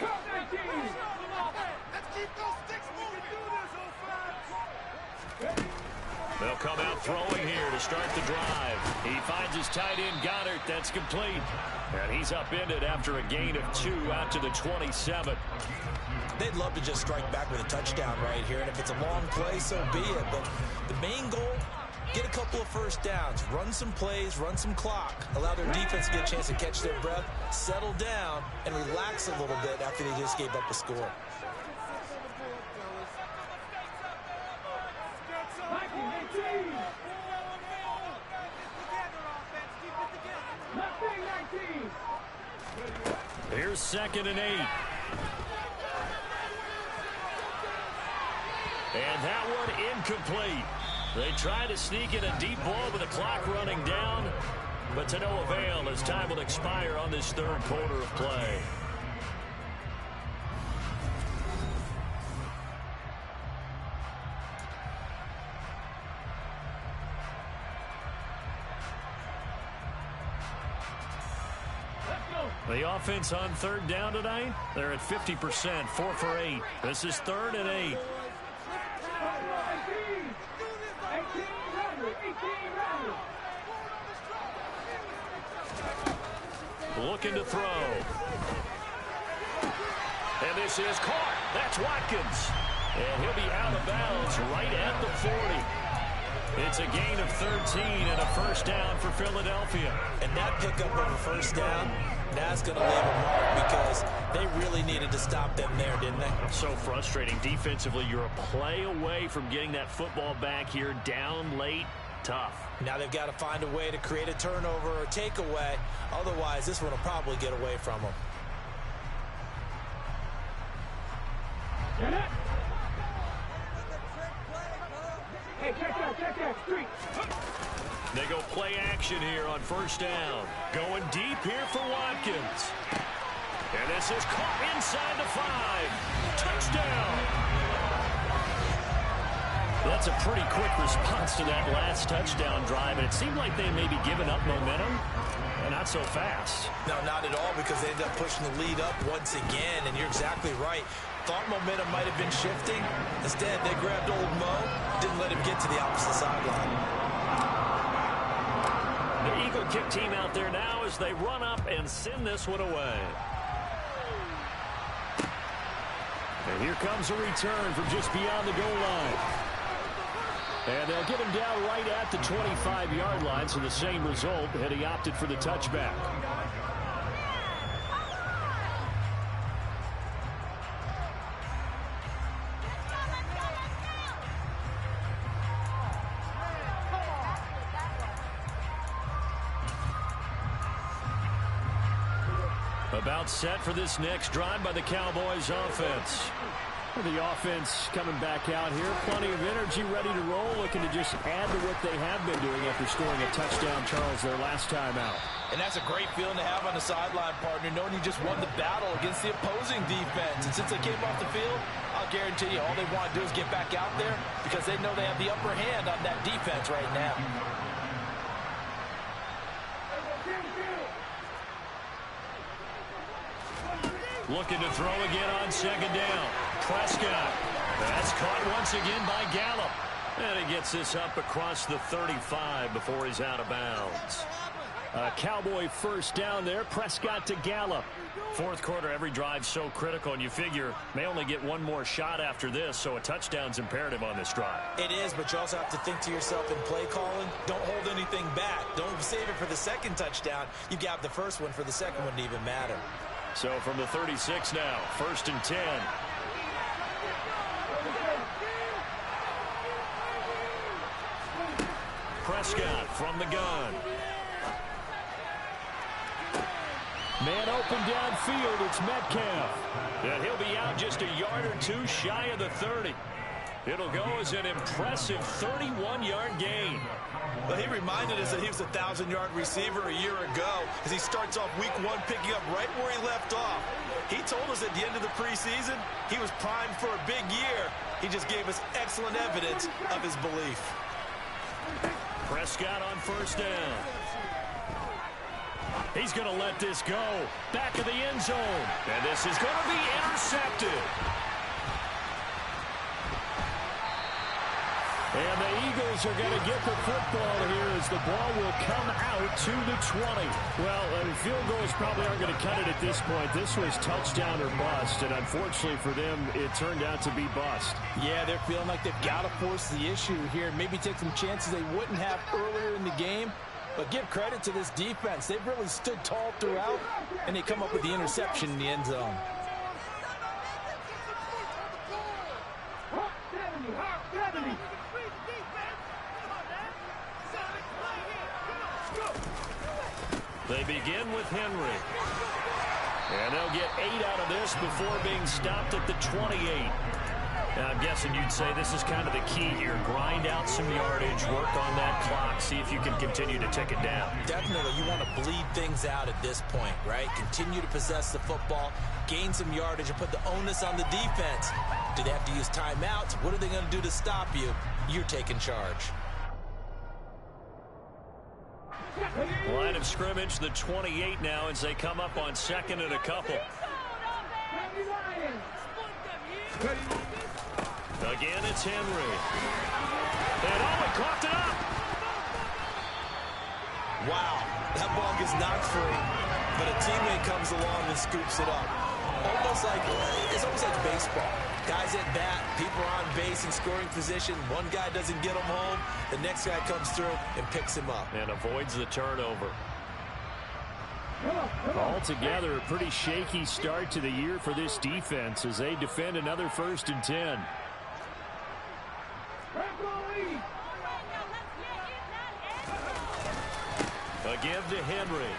They'll come out throwing here to start the drive. He finds his tight end, Goddard. That's complete. And he's upended after a gain of 2 out to the 27. They'd love to just strike back with a touchdown right here, and if it's a long play, so be it. But the main goal, get a couple of first downs, run some plays, run some clock, allow their defense to get a chance to catch their breath, settle down, and relax a little bit after they just gave up a score. Here's 2nd and 8. And that one incomplete. They try to sneak in a deep ball with the clock running down, but to no avail as time will expire on this 3rd quarter of play. The offense on 3rd down tonight, they're at 50%, 4 for 8. This is 3rd and 8. Looking to throw. And this is caught. That's Watkins. And he'll be out of bounds right at the 40. It's a gain of 13 and a 1st down for Philadelphia. And that pickup of a 1st down, that's going to leave a mark because they really needed to stop them there, didn't they? So frustrating. Defensively, you're a play away from getting that football back here down late. Tough. Now they've got to find a way to create a turnover or takeaway. Otherwise, this one will probably get away from them. Hey, check that street. They go play action here on 1st down. Going deep here for Watkins. And this is caught inside the 5. Touchdown. That's a pretty quick response to that last touchdown drive, and it seemed like they may be giving up momentum. Not so fast. No, not at all, because they ended up pushing the lead up once again, and you're exactly right. Thought momentum might have been shifting. Instead, they grabbed old Mo, didn't let him get to the opposite sideline. The Eagle kick team out there now as they run up and send this one away. And here comes a return from just beyond the goal line. And they'll get him down right at the 25-yard line, so the same result, and he opted for the touchback. About set for this next drive by the Cowboys offense. The offense coming back out here. Plenty of energy, ready to roll, looking to just add to what they have been doing after scoring a touchdown, Charles, their last time out. And that's a great feeling to have on the sideline, partner, knowing you just won the battle against the opposing defense. And since they came off the field, I'll guarantee you all they want to do is get back out there because they know they have the upper hand on that defense right now. Looking to throw again on 2nd down. Prescott. That's caught once again by Gallup. And he gets this up across the 35 before he's out of bounds. A Cowboy 1st down there. Prescott to Gallup. 4th quarter, every drive so critical, and you figure may only get one more shot after this, so a touchdown's imperative on this drive. It is, but you also have to think to yourself in play calling, don't hold anything back. Don't save it for the 2nd touchdown. You got the 1st one for the 2nd one to even matter. So from the 36 now, 1st and 10. Prescott from the gun. Man open downfield, it's Metcalf. And he'll be out just a yard or two shy of the 30. It'll go as an impressive 31-yard gain. Well, he reminded us that he was a 1,000-yard receiver a year ago as he starts off week 1 picking up right where he left off. He told us at the end of the preseason he was primed for a big year. He just gave us excellent evidence of his belief. Prescott on 1st down. He's going to let this go. Back of the end zone. And this is going to be intercepted. And the Eagles are going to get the football here as the ball will come out to the 20. Well, field goals probably aren't going to cut it at this point. This was touchdown or bust, and unfortunately for them, it turned out to be bust. Yeah, they're feeling like they've got to force the issue here. Maybe take some chances they wouldn't have earlier in the game. But give credit to this defense. They've really stood tall throughout, and they come up with the interception in the end zone. They begin with Henry. And they'll get 8 out of this before being stopped at the 28. Now, I'm guessing you'd say this is kind of the key here. Grind out some yardage, work on that clock, see if you can continue to tick it down. Definitely, you want to bleed things out at this point, right? Continue to possess the football, gain some yardage, and put the onus on the defense. Do they have to use timeouts? What are they going to do to stop you? You're taking charge. Line of scrimmage, the 28 now, as they come up on 2nd and a couple. Again, it's Henry. And he caught it up. Wow, that ball gets knocked free, but a teammate comes along and scoops it up. It's almost like baseball. Guys at bat, people are on base in scoring position. One guy doesn't get him home. The next guy comes through and picks him up. And avoids the turnover. Altogether, a pretty shaky start to the year for this defense as they defend another 1st and 10. A give to Henry.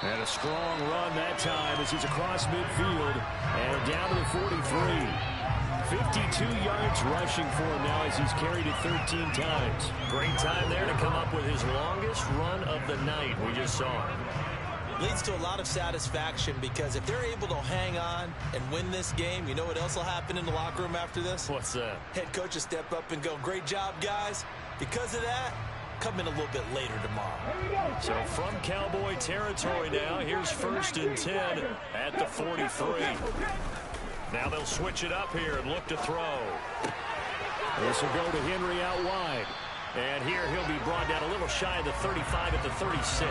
And a strong run that time as he's across midfield and down to the 43. 52 yards rushing for him now as he's carried it 13 times. Great time there to come up with his longest run of the night. We just saw it. Leads to a lot of satisfaction because if they're able to hang on and win this game, you know what else will happen in the locker room after this? What's that? Head coach will step up and go, great job, guys. Because of that, come in a little bit later tomorrow. So from Cowboy territory now, here's 1st and 10 at the 43. Now they'll switch it up here and look to throw. This will go to Henry out wide. And here he'll be brought down a little shy of the 35 at the 36.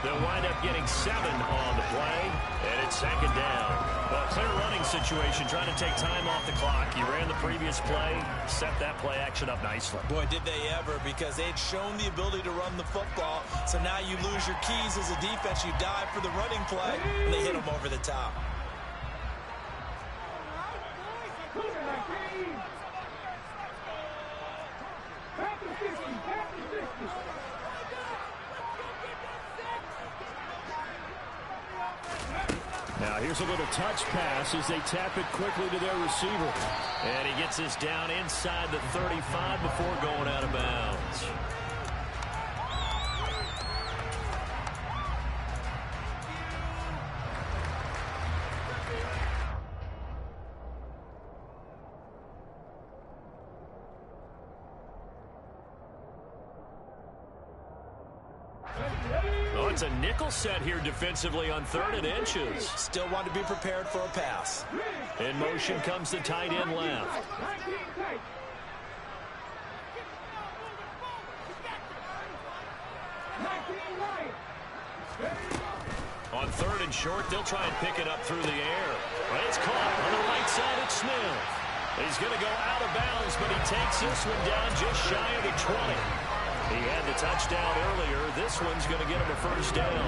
They'll wind up getting 7 on the play, and it's 2nd down. Well, clear running situation, trying to take time off the clock. You ran the previous play, set that play action up nicely. Boy, did they ever, because they'd shown the ability to run the football. So now you lose your keys as a defense. You dive for the running play, and they hit them over the top. Now here's a little touch pass as they tap it quickly to their receiver. And he gets this down inside the 35 before going out of bounds. It's a nickel set here defensively on 3rd and inches. Still want to be prepared for a pass. In motion comes the tight end left. On 3rd and short, they'll try and pick it up through the air. But it's caught on the right side at Smith. He's going to go out of bounds, but he takes this one down just shy of the 20. He had the touchdown earlier. This one's going to get him a 1st down.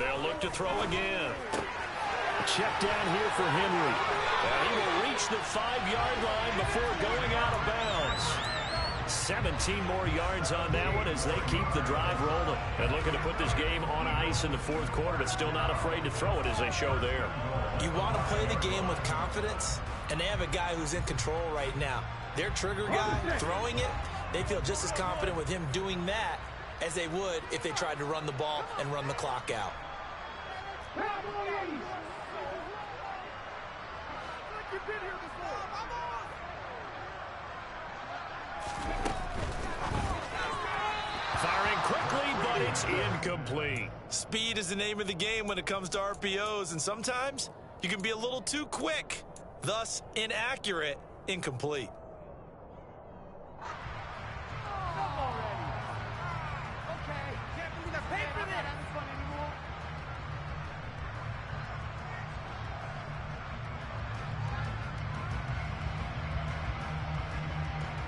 They'll look to throw again. Check down here for Henry. And he will reach the 5-yard line before going out of bounds. 17 more yards on that one as they keep the drive rolling. And looking to put this game on ice in the 4th quarter, but still not afraid to throw it as they show there. You want to play the game with confidence, and they have a guy who's in control right now. Their trigger guy, throwing it, they feel just as confident with him doing that as they would if they tried to run the ball and run the clock out. Firing quickly, but it's incomplete. Speed is the name of the game when it comes to RPOs, and sometimes you can be a little too quick, thus inaccurate, incomplete.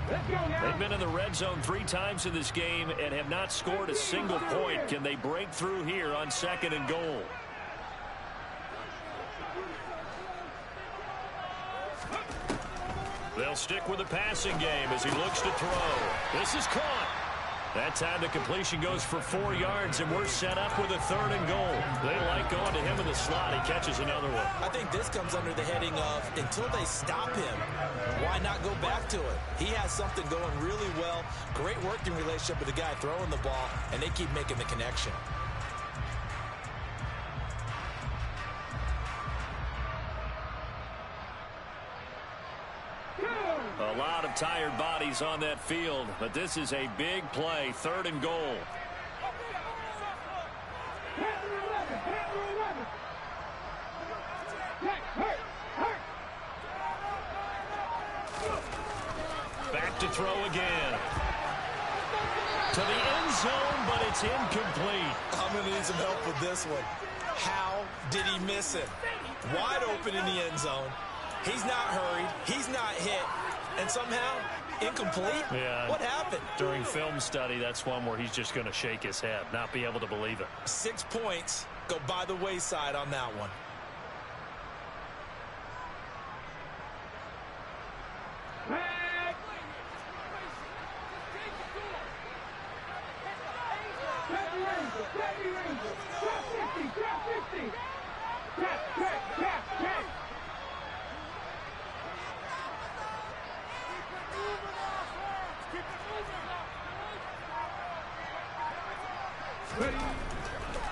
Let's go now. They've been in the red zone 3 times in this game and have not scored a single point. Can they break through here on 2nd and goal? They'll stick with the passing game as he looks to throw. This is caught. That time the completion goes for 4 yards, and we're set up with a 3rd and goal. They like going to him in the slot. He catches another one. I think this comes under the heading of until they stop him, why not go back to it? He has something going really well. Great working relationship with the guy throwing the ball, and they keep making the connection. A lot of tired bodies on that field, but this is a big play. 3rd and goal. Back to throw again. To the end zone, but it's incomplete. I'm going to need some help with this one. How did he miss it? Wide open in the end zone. He's not hurried. He's not hit. And somehow, incomplete? Yeah. What happened? During film study, that's one where he's just going to shake his head, not be able to believe it. 6 points go by the wayside on that one.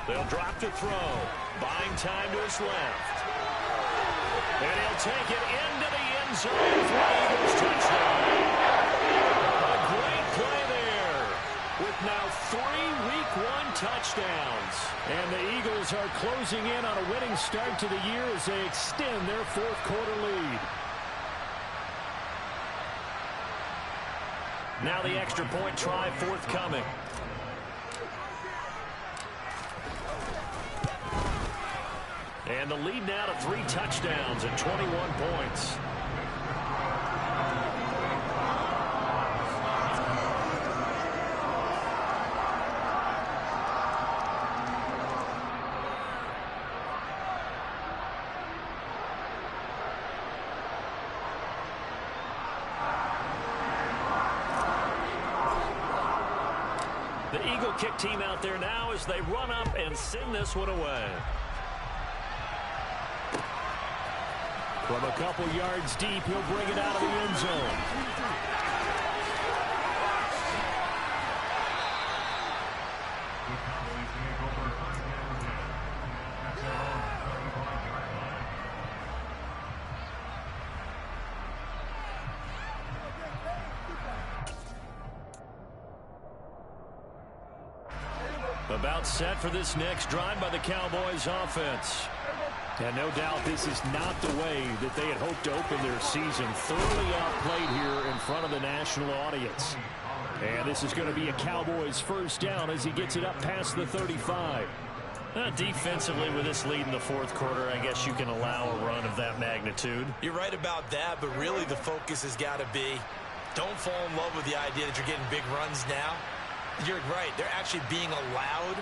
They'll drop to throw. Buying time to his left. And he'll take it into the end zone for an Eagles touchdown. A great play there with now 3 Week 1 touchdowns. And the Eagles are closing in on a winning start to the year as they extend their 4th quarter lead. Now the extra point try forthcoming. And the lead now to 3 touchdowns and 21 points. The Eagle kick team out there now as they run up and send this one away. From a couple yards deep, he'll bring it out of the end zone. About set for this next drive by the Cowboys offense. And no doubt this is not the way that they had hoped to open their season. Thoroughly outplayed here in front of the national audience. And this is going to be a Cowboys first down as he gets it up past the 35. Defensively, with this lead in the 4th quarter, I guess you can allow a run of that magnitude. You're right about that, but really the focus has got to be don't fall in love with the idea that you're getting big runs now. You're right. They're actually being allowed.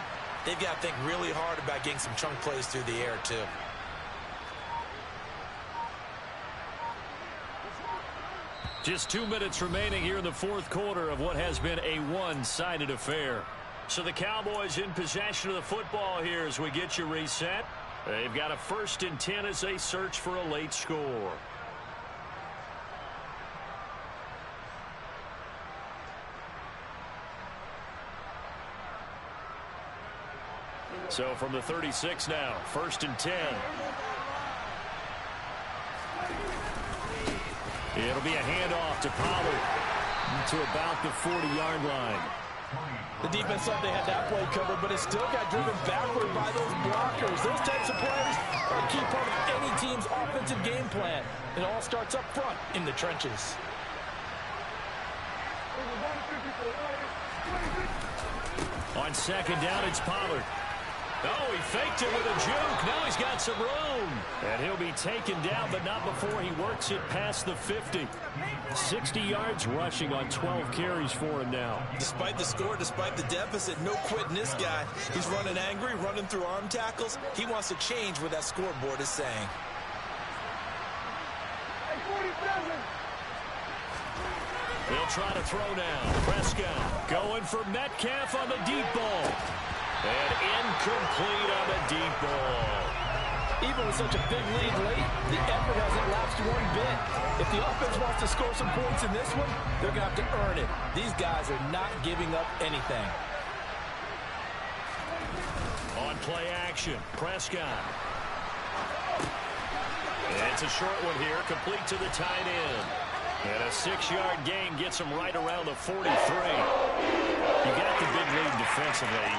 They've got to think really hard about getting some chunk plays through the air, too. Just 2 minutes remaining here in the 4th quarter of what has been a one-sided affair. So the Cowboys in possession of the football here as we get you reset. They've got a 1st and 10 as they search for a late score. So from the 36 now, 1st and 10. It'll be a handoff to Pollard to about the 40-yard line. The defense thought they had that play covered, but it still got driven backward by those blockers. Those types of plays are a key part of any team's offensive game plan. It all starts up front in the trenches. On 2nd down, it's Pollard. Oh, he faked it with a juke. Now he's got some room. And he'll be taken down, but not before he works it past the 50. 60 yards rushing on 12 carries for him now. Despite the score, despite the deficit, no quitting this guy. He's running angry, running through arm tackles. He wants to change what that scoreboard is saying. He'll try to throw now. Prescott going for Metcalf on the deep ball. And incomplete on the deep ball. Even with such a big lead late, the effort hasn't lapsed one bit. If the offense wants to score some points in this one, they're going to have to earn it. These guys are not giving up anything. On play action, Prescott. And it's a short one here, complete to the tight end. And a 6-yard gain gets him right around the 43. You got the big lead defensively.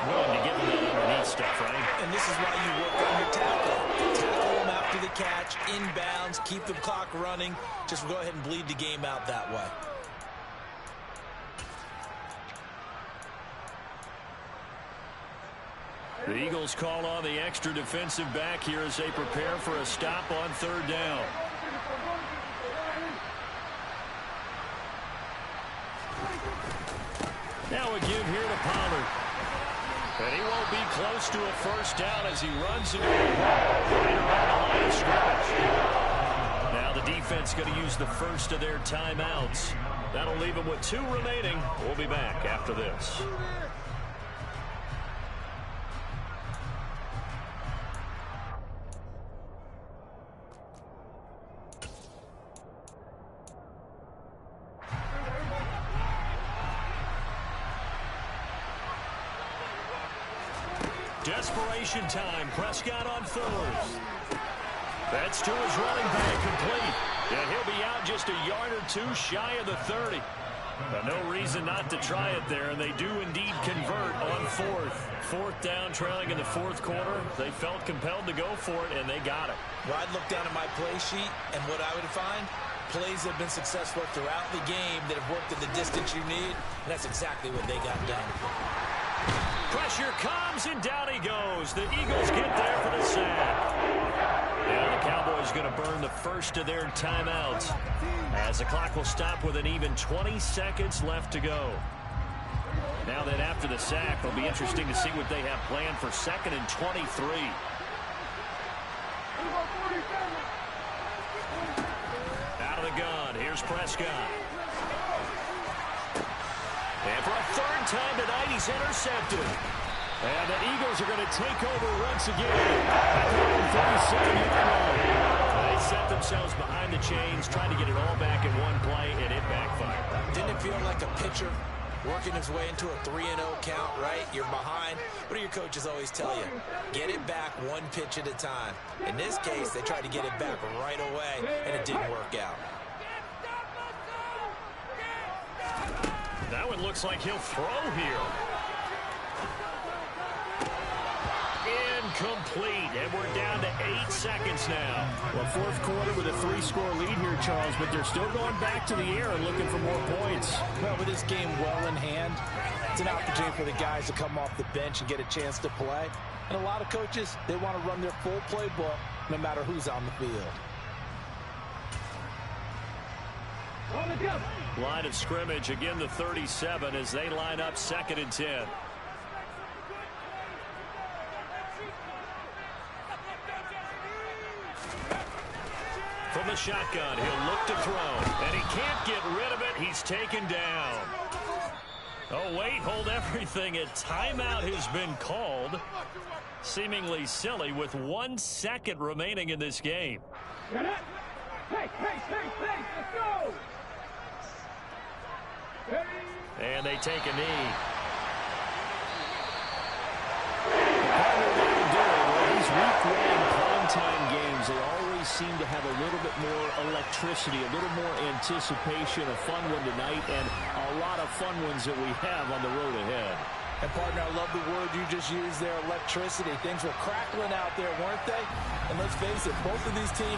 Willing to give him that underneath stuff, right? And this is why you work on your tackle. Tackle him after the catch, inbounds, keep the clock running. Just go ahead and bleed the game out that way. The Eagles call on the extra defensive back here as they prepare for a stop on 3rd down. Now a give here to Pollard. And he won't be close to a first down as he runs into a wall right around the line of scrimmage. Now the defense going to use the first of their timeouts. That'll leave them with 2 remaining. We'll be back after this. Desperation time. Prescott on 4th. That's to his running back, complete. And he'll be out just a yard or 2 shy of the 30. But no reason not to try it there, and they do indeed convert on 4th. 4th down, trailing in the 4th quarter. They felt compelled to go for it, and they got it. Well, I'd look down at my play sheet, and what I would find, plays have been successful throughout the game that have worked in the distance you need, and that's exactly what they got done. Pressure comes, and down he goes. The Eagles get there for the sack. Now the Cowboys going to burn the first of their timeouts as the clock will stop with an even 20 seconds left to go. Now that after the sack, it'll be interesting to see what they have planned for 2nd and 23. Out of the gun, here's Prescott. And for a 3rd time tonight, he's intercepted. And the Eagles are going to take over once again at the 37-yard line. They set themselves behind the chains, trying to get it all back in one play, and it backfired. Didn't it feel like a pitcher working his way into a 3-0 count, right? You're behind. What do your coaches always tell you? Get it back 1 pitch at a time. In this case, they tried to get it back right away, and it didn't work out. That one looks like he'll throw here. Incomplete, and we're down to 8 seconds now. Well, 4th quarter with a 3-score lead here, Charles, but they're still going back to the air and looking for more points. Well, with this game well in hand, it's an opportunity for the guys to come off the bench and get a chance to play. And a lot of coaches, they want to run their full playbook no matter who's on the field. Line of scrimmage, again the 37 as they line up 2nd and 10. From the shotgun, he'll look to throw, and he can't get rid of it. He's taken down. Oh, wait, hold everything. A timeout has been called. Seemingly silly with 1 second remaining in this game. Hey, let's go! And they take a knee. These week 1 primetime games, they always seem to have a little bit more electricity, a little more anticipation. A fun one tonight, and a lot of fun ones that we have on the road ahead. And, partner, I love the word you just used there, electricity. Things were crackling out there, weren't they? And let's face it, both of these teams